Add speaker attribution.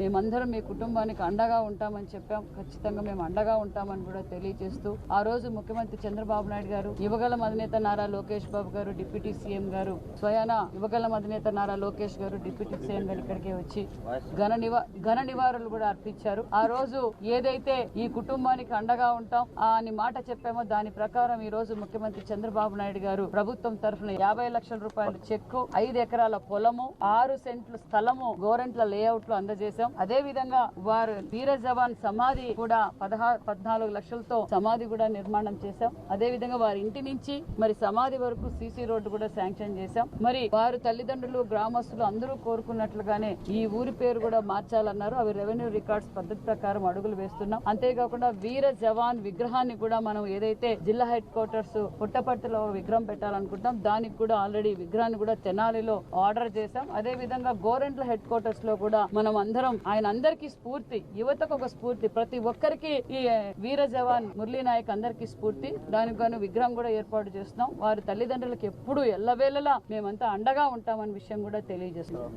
Speaker 1: మేమందరం మీ కుటుంబానికి అండగా ఉంటామని చెప్పాం. ఖచ్చితంగా మేము అండగా ఉంటామని కూడా తెలియజేస్తూ ఆ రోజు ముఖ్యమంత్రి చంద్రబాబు నాయుడు గారు, యువగళం అధినేత నారా లోకేష్ బాబు గారు, డిప్యూటీ సీఎం గారు, స్వయాన యువగళం అధినేత నారా లోకేష్ గారు, డిప్యూటీ సీఎం గారు ఇక్కడికే వచ్చి ఘన నివారణలు కూడా అర్పించారు. ఆ రోజు ఏదైతే ఈ కుటుంబానికి అండగా ఉంటాం అని మాట చెప్పామో దాని ప్రకారం ఈ రోజు ముఖ్యమంత్రి చంద్రబాబు నాయుడు గారు ప్రభుత్వం తరఫున 50 లక్షల రూపాయల చెక్కు, 5 ఎకరాల పొలము, 6 సెంట్ల స్థలము గోరెంట్ల లేఅవుట్ లో అందజేశాం. అదే విధంగా వారు వీర జవాన్ సమాధి కూడా 14 లక్షలతో సమాధి కూడా నిర్మాణం చేశాం. అదే విధంగా వారి ఇంటి నుంచి మరి సమాధి వరకు సీసీ రోడ్డు కూడా శాంక్షన్ చేశాం. మరి వారు తల్లిదండ్రులు, గ్రామస్తులు అందరూ కోరుకున్నట్లుగానే ఈ ఊరి పేరు కూడా మార్చాలన్నారు. అవి రెవెన్యూ రికార్డ్స్ పద్ధతి ప్రకారం అడుగులు వేస్తున్నాం. అంతేకాకుండా వీర జవాన్ విగ్రహాన్ని కూడా మనం ఏదైతే జిల్లా హెడ్ క్వార్టర్స్ పుట్టపర్తిలో విగ్రహం పెట్టాలనుకుంటాం దానికి కూడా ఆల్రెడీ విగ్రహాన్ని కూడా తెనాలిలో ఆర్డర్ చేశాం. అదే విధంగా గోరెంట్ల హెడ్ క్వార్టర్స్ లో కూడా మనం అందరం ఆయన అందరికీ స్ఫూర్తి, యువతకు ఒక స్ఫూర్తి, ప్రతి ఒక్కరికి ఈ వీర జవాన్ మురళీ నాయక్ అందరికీ స్ఫూర్తి. దానికి గాను విగ్రహం కూడా ఏర్పాటు చేస్తున్నాం. వారి తల్లిదండ్రులకు ఎప్పుడు ఎల్లవేళలా మేమంతా అండగా ఉంటామన్న విషయం కూడా తెలియజేస్తున్నాం.